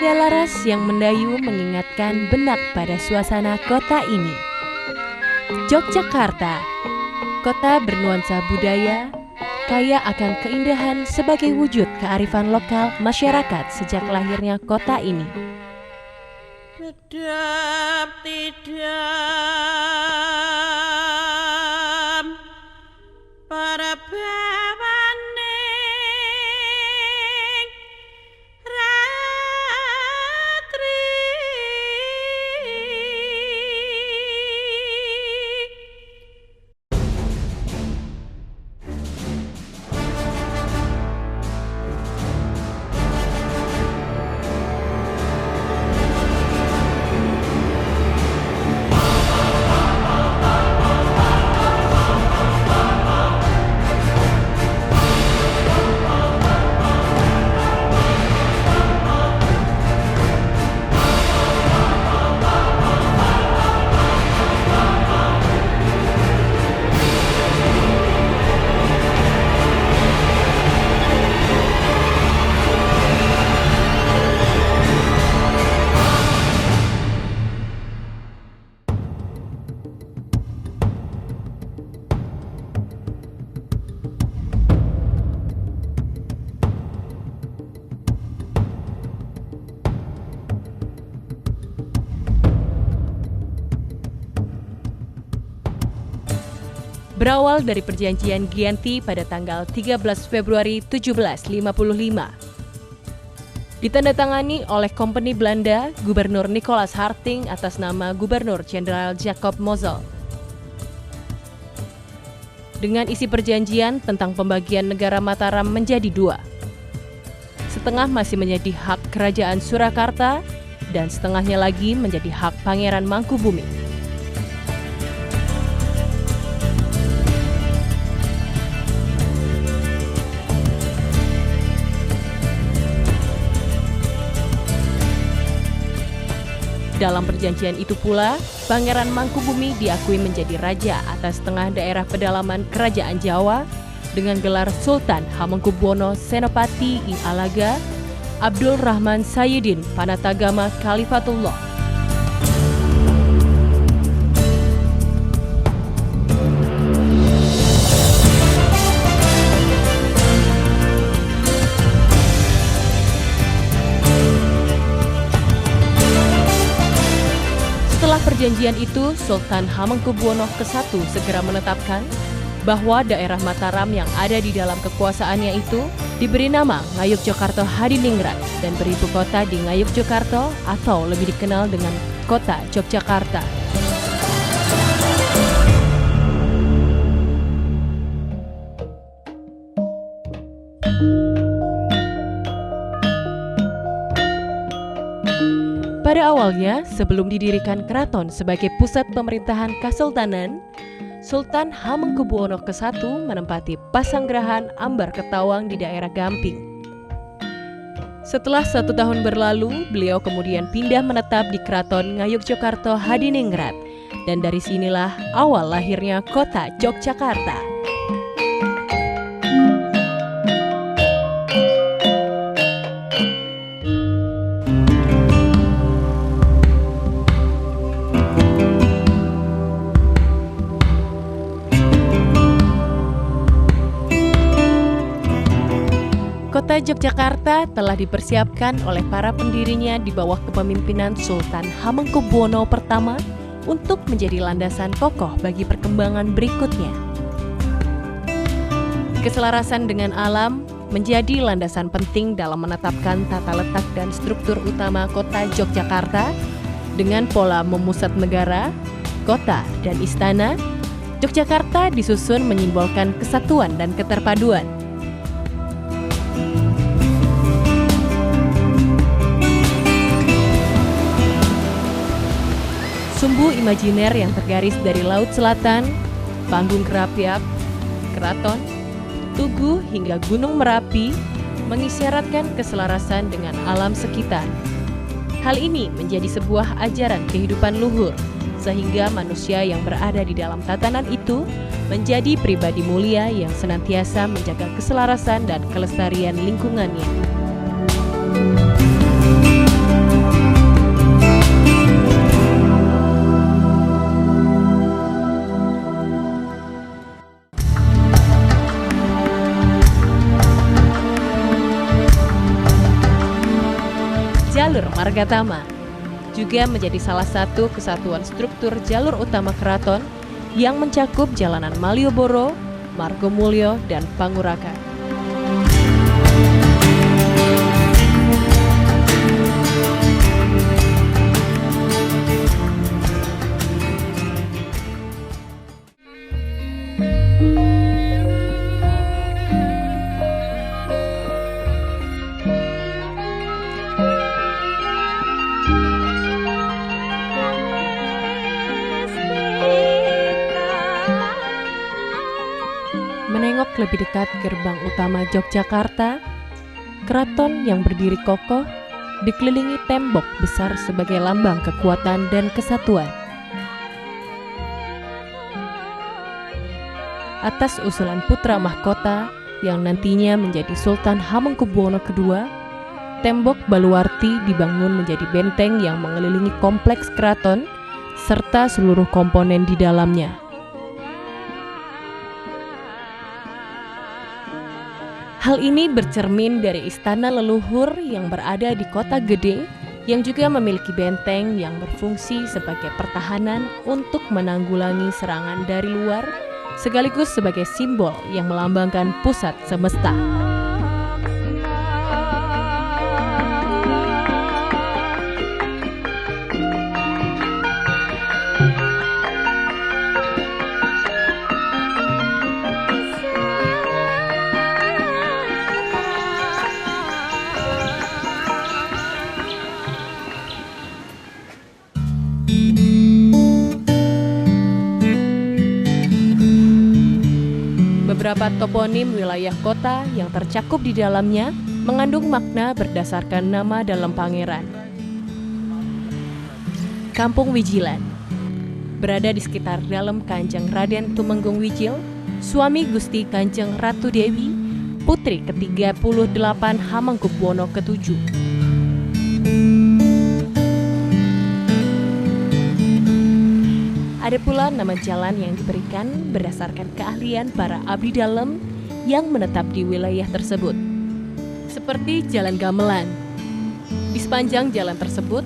Nada laras yang mendayu mengingatkan benak pada suasana kota ini. Yogyakarta, kota bernuansa budaya, kaya akan keindahan sebagai wujud kearifan lokal masyarakat sejak lahirnya kota ini. Dedap tidak para bawaning ratri Berawal dari perjanjian Giyanti pada tanggal 13 Februari 1755. Ditandatangani oleh Kompeni Belanda, Gubernur Nicolaas Harting atas nama Gubernur Jenderal Jacob Mozel. Dengan isi perjanjian tentang pembagian negara Mataram menjadi dua. Setengah masih menjadi hak Kerajaan Surakarta dan setengahnya lagi menjadi hak Pangeran Mangkubumi. Dalam perjanjian itu pula, Pangeran Mangkubumi diakui menjadi raja atas setengah daerah pedalaman Kerajaan Jawa dengan gelar Sultan Hamengkubuwono Senopati I Alaga Abdul Rahman Sayyidin Panatagama Khalifatullah. Setelah perjanjian itu, Sultan Hamengkubuwono ke-1 segera menetapkan bahwa daerah Mataram yang ada di dalam kekuasaannya itu diberi nama Ngayogyakarta Hadiningrat dan beribu kota di Ngayogyakarta atau lebih dikenal dengan kota Yogyakarta. Pada awalnya, sebelum didirikan keraton sebagai pusat pemerintahan Kesultanan, Sultan Hamengkubuwono ke-1 menempati pasanggerahan Ambar Ketawang di daerah Gamping. Setelah 1 tahun berlalu, beliau kemudian pindah menetap di Keraton Ngayogyakarta Hadiningrat, dan dari sinilah awal lahirnya kota Yogyakarta. Kota Yogyakarta telah dipersiapkan oleh para pendirinya di bawah kepemimpinan Sultan Hamengkubuwono pertama untuk menjadi landasan kokoh bagi perkembangan berikutnya. Keselarasan dengan alam menjadi landasan penting dalam menetapkan tata letak dan struktur utama kota Yogyakarta dengan pola memusat negara, kota, dan istana. Yogyakarta disusun menyimbolkan kesatuan dan keterpaduan. Sumbu imajiner yang tergaris dari Laut Selatan, Panggung Kerapiak, Keraton, Tugu hingga Gunung Merapi mengisyaratkan keselarasan dengan alam sekitar. Hal ini menjadi sebuah ajaran kehidupan luhur, sehingga manusia yang berada di dalam tatanan itu menjadi pribadi mulia yang senantiasa menjaga keselarasan dan kelestarian lingkungannya. Margatama, juga menjadi salah satu kesatuan struktur jalur utama keraton yang mencakup jalanan Malioboro, Margomulyo, dan Panguragan. Menengok lebih dekat gerbang utama Yogyakarta, keraton yang berdiri kokoh dikelilingi tembok besar sebagai lambang kekuatan dan kesatuan. Atas usulan putra mahkota yang nantinya menjadi Sultan Hamengkubuwono II, tembok Baluwarti dibangun menjadi benteng yang mengelilingi kompleks keraton serta seluruh komponen di dalamnya. Hal ini bercermin dari istana leluhur yang berada di kota gede yang juga memiliki benteng yang berfungsi sebagai pertahanan untuk menanggulangi serangan dari luar sekaligus sebagai simbol yang melambangkan pusat semesta. Beberapa toponim wilayah kota yang tercakup di dalamnya mengandung makna berdasarkan nama dalam pangeran. Kampung Wijilan berada di sekitar dalam Kanjeng Raden Tumenggung Wijil, suami Gusti Kanjeng Ratu Dewi, putri ke-38 Hamengkubuwono VII. Ada pula nama jalan yang diberikan berdasarkan keahlian para abdi dalam yang menetap di wilayah tersebut. Seperti Jalan Gamelan. Di sepanjang jalan tersebut,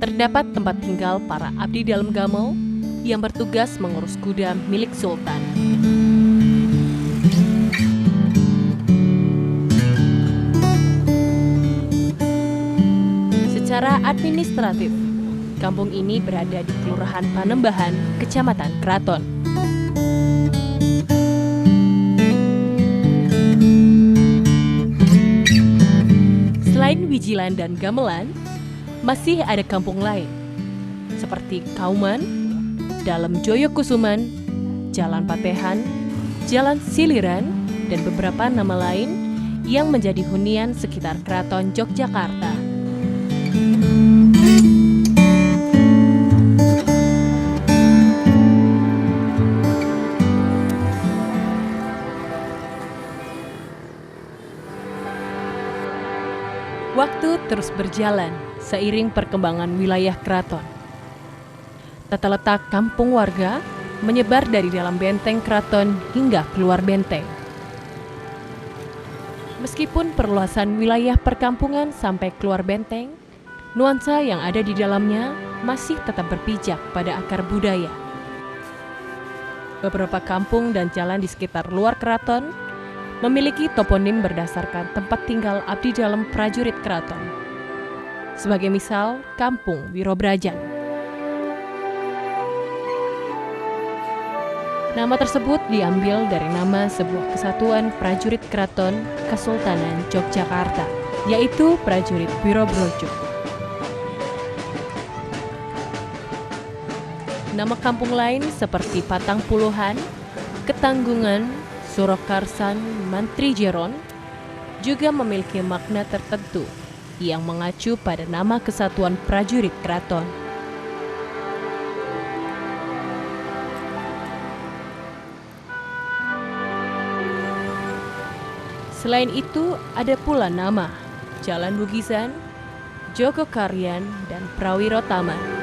terdapat tempat tinggal para abdi dalam Gamel yang bertugas mengurus kuda milik Sultan. Secara administratif, kampung ini berada di Kelurahan Panembahan, Kecamatan Kraton. Selain Wijilan dan Gamelan, masih ada kampung lain, seperti Kauman, Dalem Joyokusuman, Jalan Patehan, Jalan Siliran, dan beberapa nama lain yang menjadi hunian sekitar Keraton Yogyakarta. Waktu terus berjalan seiring perkembangan wilayah keraton. Tata letak kampung warga menyebar dari dalam benteng keraton hingga keluar benteng. Meskipun perluasan wilayah perkampungan sampai keluar benteng, nuansa yang ada di dalamnya masih tetap berpijak pada akar budaya. Beberapa kampung dan jalan di sekitar luar keraton memiliki toponim berdasarkan tempat tinggal abdi dalam prajurit keraton. Sebagai misal, Kampung Wirobrajan. Nama tersebut diambil dari nama sebuah kesatuan prajurit keraton Kesultanan Yogyakarta, yaitu prajurit Wirobrojo. Nama kampung lain seperti Patang Puluhan, Ketanggungan, Surakarsan, Mantri Jeron juga memiliki makna tertentu yang mengacu pada nama kesatuan prajurit keraton. Selain itu, ada pula nama Jalan Bugisan, Jogokaryan, dan Prawiro Taman.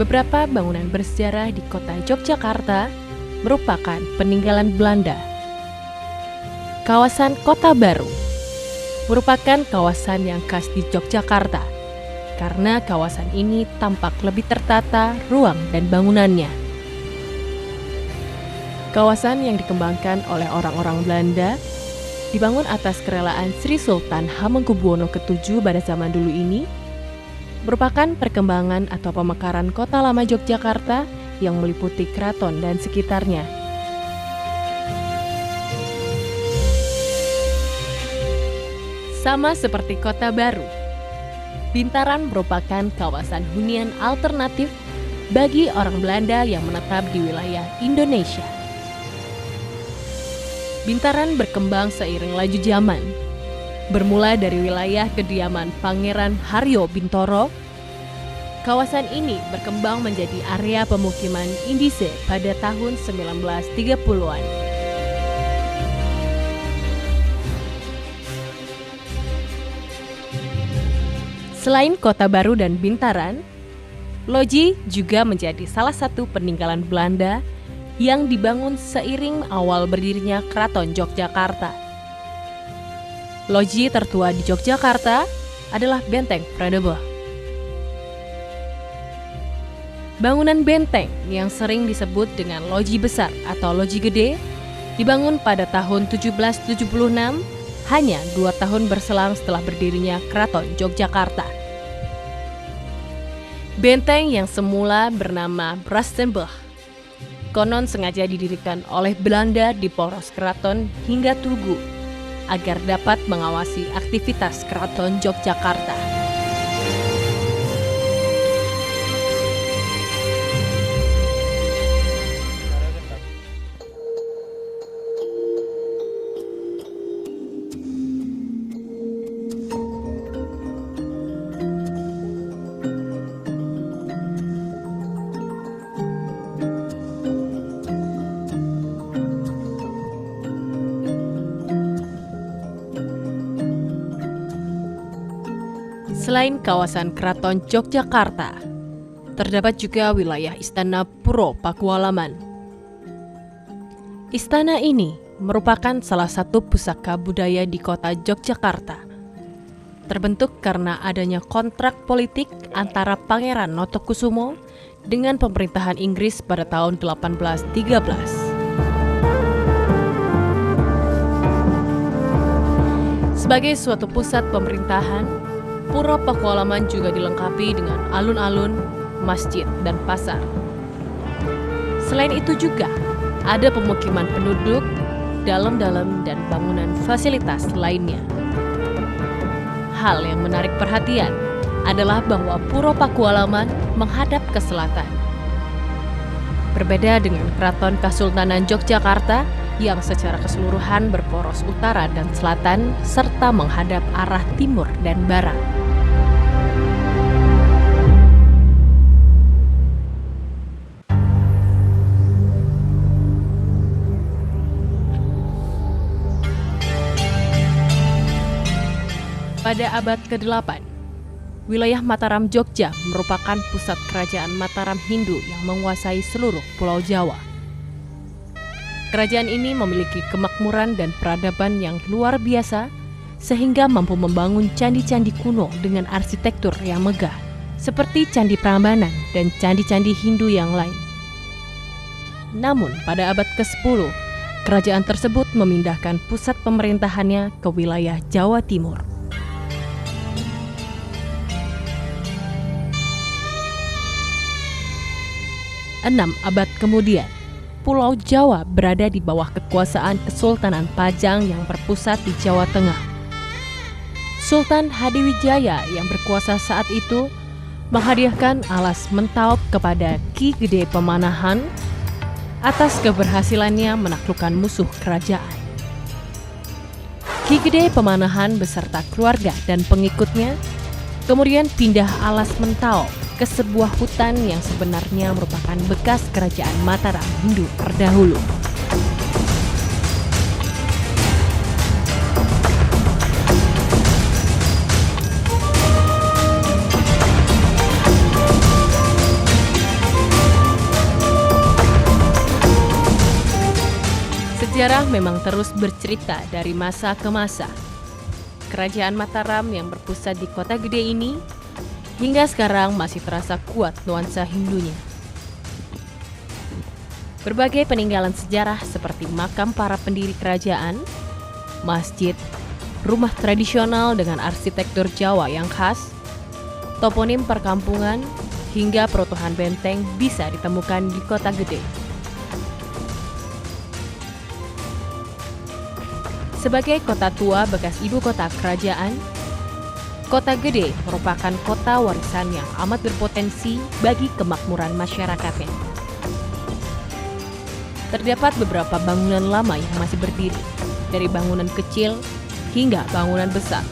Beberapa bangunan bersejarah di kota Yogyakarta merupakan peninggalan Belanda. Kawasan Kota Baru merupakan kawasan yang khas di Yogyakarta karena kawasan ini tampak lebih tertata ruang dan bangunannya. Kawasan yang dikembangkan oleh orang-orang Belanda dibangun atas kerelaan Sri Sultan Hamengkubuwono ke-7 pada zaman dulu ini merupakan perkembangan atau pemekaran kota lama Yogyakarta yang meliputi keraton dan sekitarnya. Sama seperti Kota Baru, Bintaran merupakan kawasan hunian alternatif bagi orang Belanda yang menetap di wilayah Indonesia. Bintaran berkembang seiring laju zaman. Bermula dari wilayah kediaman Pangeran Haryo Bintoro, kawasan ini berkembang menjadi area pemukiman Indise pada tahun 1930-an. Selain Kota Baru dan Bintaran, Loji juga menjadi salah satu peninggalan Belanda yang dibangun seiring awal berdirinya Keraton Yogyakarta. Loji tertua di Yogyakarta adalah Benteng Pradebo. Bangunan benteng yang sering disebut dengan loji besar atau loji gede dibangun pada tahun 1776, hanya 2 tahun berselang setelah berdirinya Keraton Yogyakarta. Benteng yang semula bernama Brastenburg konon sengaja didirikan oleh Belanda di poros keraton hingga Tugu agar dapat mengawasi aktivitas Keraton Yogyakarta. Selain kawasan Keraton Yogyakarta, terdapat juga wilayah Istana Puro Pakualaman. Istana ini merupakan salah satu pusaka budaya di kota Yogyakarta. Terbentuk karena adanya kontrak politik antara Pangeran Notokusumo dengan pemerintahan Inggris pada tahun 1813. Sebagai suatu pusat pemerintahan, Puro Pakualaman juga dilengkapi dengan alun-alun, masjid, dan pasar. Selain itu juga ada pemukiman penduduk, dalam-dalam, dan bangunan fasilitas lainnya. Hal yang menarik perhatian adalah bahwa Puro Pakualaman menghadap ke selatan. Berbeda dengan Keraton Kasultanan Yogyakarta yang secara keseluruhan berporos utara dan selatan serta menghadap arah timur dan barat. Pada abad ke-8, wilayah Mataram Jogja merupakan pusat kerajaan Mataram Hindu yang menguasai seluruh Pulau Jawa. Kerajaan ini memiliki kemakmuran dan peradaban yang luar biasa sehingga mampu membangun candi-candi kuno dengan arsitektur yang megah, seperti Candi Prambanan dan candi-candi Hindu yang lain. Namun pada abad ke-10, kerajaan tersebut memindahkan pusat pemerintahannya ke wilayah Jawa Timur. 6 abad kemudian, Pulau Jawa berada di bawah kekuasaan Kesultanan Pajang yang berpusat di Jawa Tengah. Sultan Hadiwijaya yang berkuasa saat itu menghadiahkan alas Mentaok kepada Ki Gede Pemanahan atas keberhasilannya menaklukkan musuh kerajaan. Ki Gede Pemanahan beserta keluarga dan pengikutnya kemudian pindah alas Mentaok ke sebuah hutan yang sebenarnya merupakan bekas kerajaan Mataram Hindu terdahulu. Sejarah memang terus bercerita dari masa ke masa. Kerajaan Mataram yang berpusat di Kota Gede ini hingga sekarang masih terasa kuat nuansa Hindunya. Berbagai peninggalan sejarah seperti makam para pendiri kerajaan, masjid, rumah tradisional dengan arsitektur Jawa yang khas, toponim perkampungan, hingga perutuhan benteng bisa ditemukan di Kota Gede. Sebagai kota tua bekas ibu kota kerajaan, Kota Gede merupakan kota warisan yang amat berpotensi bagi kemakmuran masyarakatnya. Terdapat beberapa bangunan lama yang masih berdiri, dari bangunan kecil hingga bangunan besar.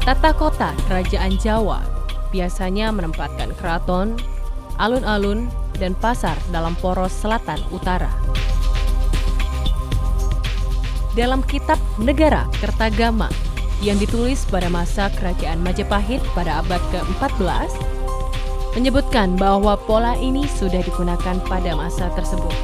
Tata kota kerajaan Jawa biasanya menempatkan keraton, alun-alun, dan pasar dalam poros selatan utara. Dalam kitab Negara Kertagama yang ditulis pada masa kerajaan Majapahit pada abad ke-14, menyebutkan bahwa pola ini sudah digunakan pada masa tersebut.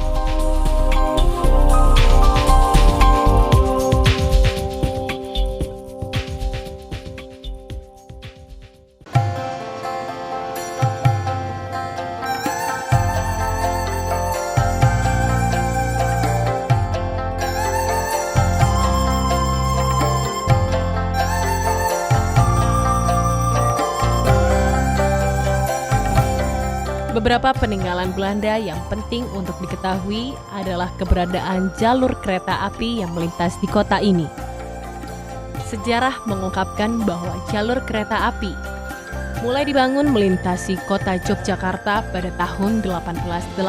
Beberapa peninggalan Belanda yang penting untuk diketahui adalah keberadaan jalur kereta api yang melintas di kota ini. Sejarah mengungkapkan bahwa jalur kereta api mulai dibangun melintasi kota Yogyakarta pada tahun 1887.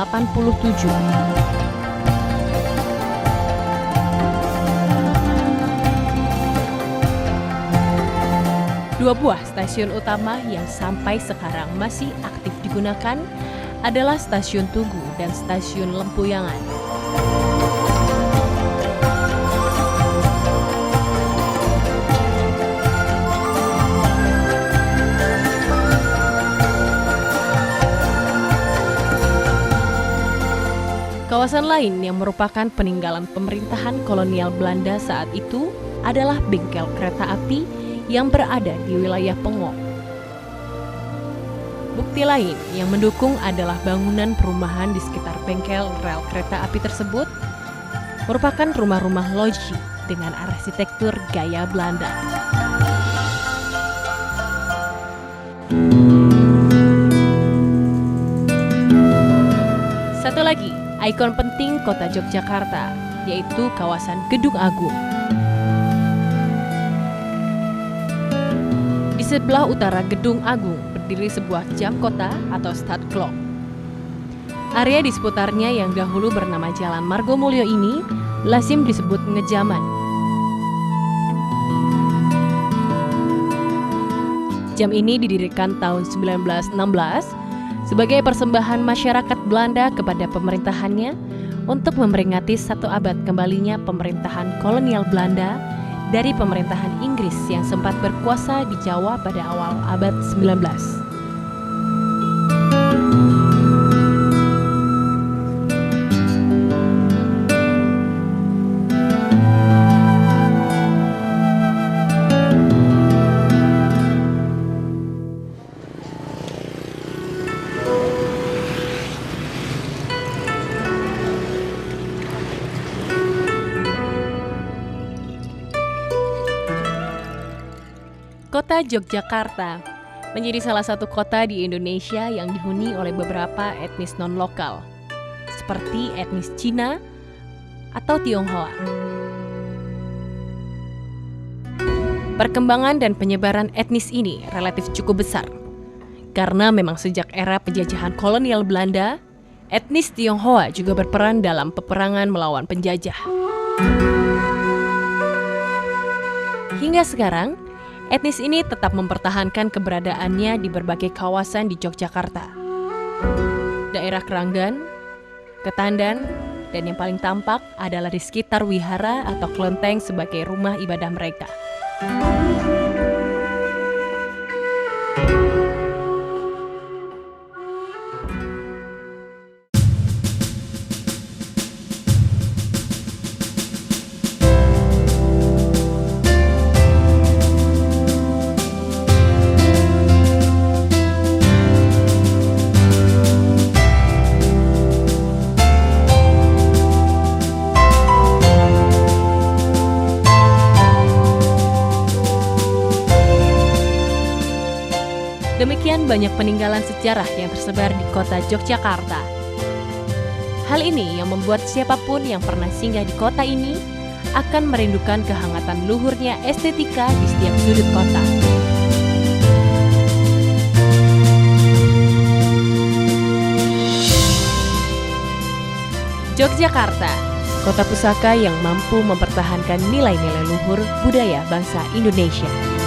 Dua buah stasiun utama yang sampai sekarang masih aktif digunakan adalah Stasiun Tugu dan Stasiun Lempuyangan. Kawasan lain yang merupakan peninggalan pemerintahan kolonial Belanda saat itu adalah bengkel kereta api yang berada di wilayah Pengok. Bukti lain yang mendukung adalah bangunan perumahan di sekitar bengkel rel kereta api tersebut merupakan rumah-rumah loji dengan arsitektur gaya Belanda. Satu lagi, ikon penting kota Yogyakarta, yaitu kawasan Gedung Agung. Di sebelah utara Gedung Agung berdiri sebuah jam kota atau stat clock. Area di seputarnya yang dahulu bernama Jalan Margomulyo ini lazim disebut Ngejaman. Jam ini didirikan tahun 1916 sebagai persembahan masyarakat Belanda kepada pemerintahannya untuk memperingati 1 abad kembalinya pemerintahan kolonial Belanda dari pemerintahan Inggris yang sempat berkuasa di Jawa pada awal abad 19. Kota Yogyakarta menjadi salah satu kota di Indonesia yang dihuni oleh beberapa etnis non-lokal, seperti etnis Cina atau Tionghoa. Perkembangan dan penyebaran etnis ini relatif cukup besar, karena memang sejak era penjajahan kolonial Belanda, etnis Tionghoa juga berperan dalam peperangan melawan penjajah. Hingga sekarang, Etnis ini tetap mempertahankan keberadaannya di berbagai kawasan di Yogyakarta. Daerah Kranggan, Ketandan, dan yang paling tampak adalah di sekitar wihara atau kelenteng sebagai rumah ibadah mereka. Demikian banyak peninggalan sejarah yang tersebar di kota Yogyakarta. Hal ini yang membuat siapapun yang pernah singgah di kota ini akan merindukan kehangatan luhurnya estetika di setiap sudut kota. Yogyakarta, kota pusaka yang mampu mempertahankan nilai-nilai luhur budaya bangsa Indonesia.